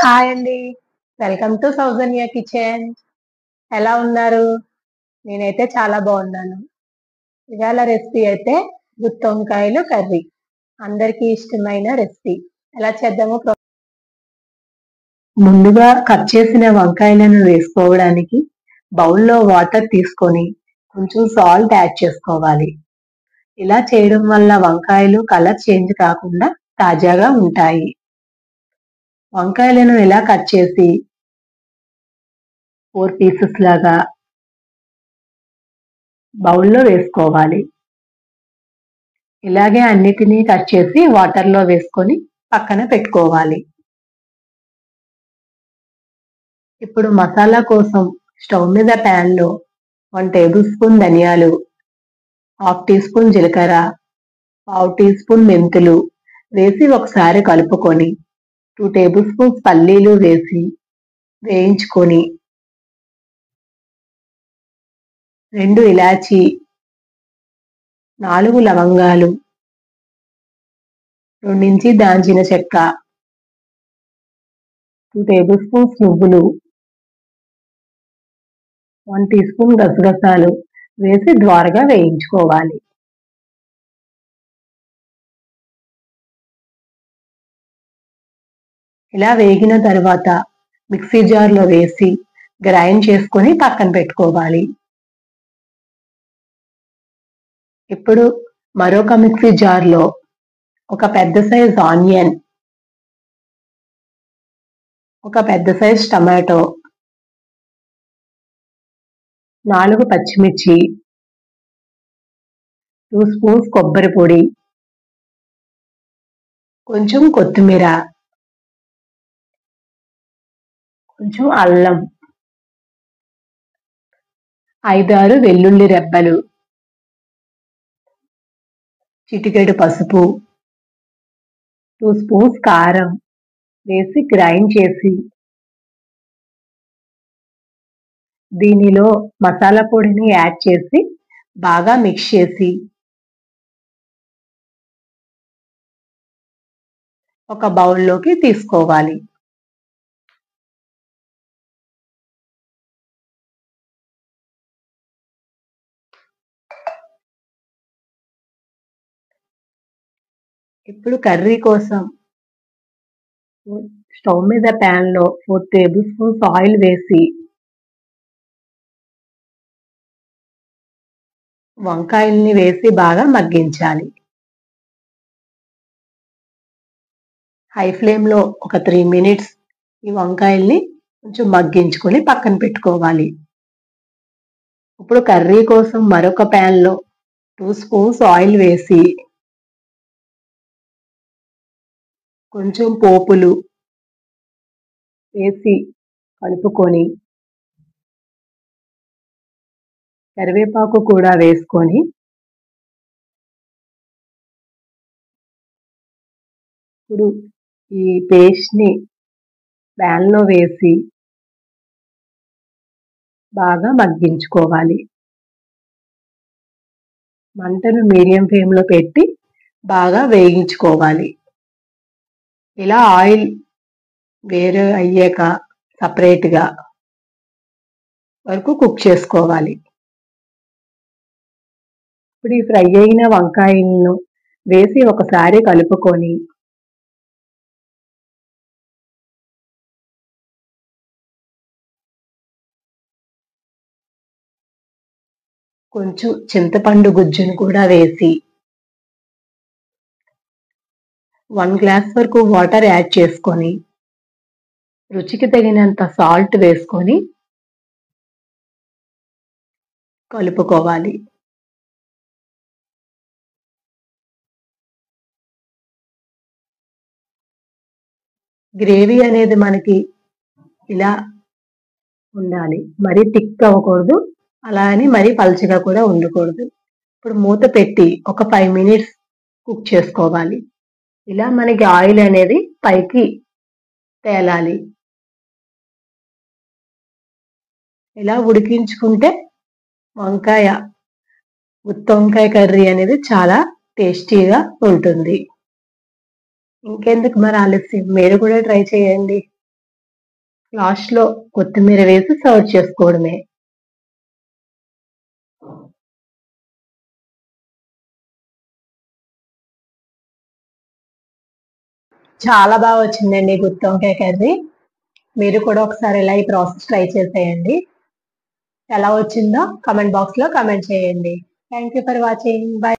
Hi అండి. Welcome to Soujanya kitchen. ఎలా ఉన్నారు? నేనైతే చాలా బాగున్నాను. ఇవాళ రెసిపీ అయితే గుత్తి వంకాయలు కర్రీ. అందరికీ ఇష్టమైన రెసిపీ. ఎలా చేద్దామో ముందుగా కట్ చేసిన వంకాయలను వేసుకోవడానికి బౌల్లో వాటర్ తీసుకొని కొంచెం సాల్ట్ యాడ్ చేసుకోవాలి. ఇలా చేయడం వల్ల వంకాయలు కలర్ చేంజ్ కాకుండా తాజాగా ఉంటాయి. వంకాయలను ఇలా కట్ చేసి 4 పీసెస్ లాగా బౌల్లో వేసుకోవాలి. ఇలాగే అన్నిటినీ కట్ చేసి వాటర్లో వేసుకొని పక్కన పెట్టుకోవాలి. ఇప్పుడు మసాలా కోసం స్టవ్ మీద ప్యాన్లో 1 టేబుల్ స్పూన్ ధనియాలు, 1/2 టీ స్పూన్ జీలకర్ర, 1/2 టీ స్పూన్ మెంతులు వేసి ఒకసారి కలుపుకొని 2 టేబుల్ స్పూన్స్ పల్లీలు వేసి వేయించుకొని 2 ఇలాచి, 4 లవంగాలు, 2 ఇంచీ దాల్చిన చెక్క, 2 టేబుల్ స్పూన్స్ నువ్వులు, 1 టీ స్పూన్ గసగసాలు వేసి ద్వారగా వేయించుకోవాలి. ఇలా వేగిన తర్వాత మిక్సీ జార్లో వేసి గ్రైండ్ చేసుకొని పక్కన పెట్టుకోవాలి. ఇప్పుడు మరొక మిక్సీ జార్లో ఒక పెద్ద సైజ్ ఆనియన్, ఒక పెద్ద సైజ్ టమాటో, 4 పచ్చిమిర్చి, 2 స్పూన్స్ కొబ్బరి పొడి, కొంచెం కొత్తిమీర, కొంచెం అల్లం, 5-6 వెల్లుల్లి రెబ్బలు, చిటికెడు పసుపు, 2 స్పూన్స్ కారం వేసి గ్రైండ్ చేసి దీనిలో మసాలా పొడిని యాడ్ చేసి బాగా మిక్స్ చేసి ఒక బౌల్లోకి తీసుకోవాలి. ఇప్పుడు కర్రీ కోసం స్టవ్ మీద ప్యాన్లో 4 టేబుల్ స్పూన్స్ ఆయిల్ వేసి వంకాయల్ని వేసి బాగా మగ్గించాలి. హై ఫ్లేమ్లో ఒక 3 మినిట్స్ ఈ వంకాయల్ని కొంచెం మగ్గించుకొని పక్కన పెట్టుకోవాలి. ఇప్పుడు కర్రీ కోసం మరొక ప్యాన్లో 2 స్పూన్స్ ఆయిల్ వేసి కొంచెం పోపులు వేసి కలుపుకొని కరివేపాకు కూడా వేసుకొని ఇప్పుడు ఈ పేస్ట్ని ప్యాన్లో వేసి బాగా మగ్గించుకోవాలి. మంటను మీడియం ఫ్లేమ్లో పెట్టి బాగా వేయించుకోవాలి. ఇలా ఆయిల్ వేరే అయ్యాక సపరేట్గా వరకు కుక్ చేసుకోవాలి. ఇప్పుడు ఈ ఫ్రై అయిన వంకాయలను వేసి ఒకసారి కలుపుకొని కొంచెం చింతపండు గుజ్జును కూడా వేసి 1 గ్లాస్ వరకు వాటర్ యాడ్ చేసుకొని రుచికి తగినంత సాల్ట్ వేసుకొని కలుపుకోవాలి. గ్రేవీ అనేది మనకి ఇలా ఉండాలి. మరీ థిక్ అవ్వకూడదు, అలా అని మరీ పల్చగా కూడా ఉండకూడదు. ఇప్పుడు మూత పెట్టి ఒక 5 మినిట్స్ కుక్ చేసుకోవాలి. ఇలా మనకి ఆయిల్ అనేది పైకి తేలాలి. ఇలా ఉడికించుకుంటే గుత్తి వంకాయ కర్రీ అనేది చాలా టేస్టీగా ఉంటుంది. ఇంకెందుకు మరి ఆలస్యం, మీరు కూడా ట్రై చేయండి. లాస్ట్ లో కొత్తిమీర వేసి సర్వ్ చేసుకోవడమే. చాలా బాగా వచ్చిందండి గుత్తి వంకాయ కర్రీ. మీరు కూడా ఒకసారి ఇలా ఈ ప్రాసెస్ ట్రై చేసేయండి. ఎలా వచ్చిందో కామెంట్ బాక్స్ లో కామెంట్ చేయండి. Thank you for watching. By.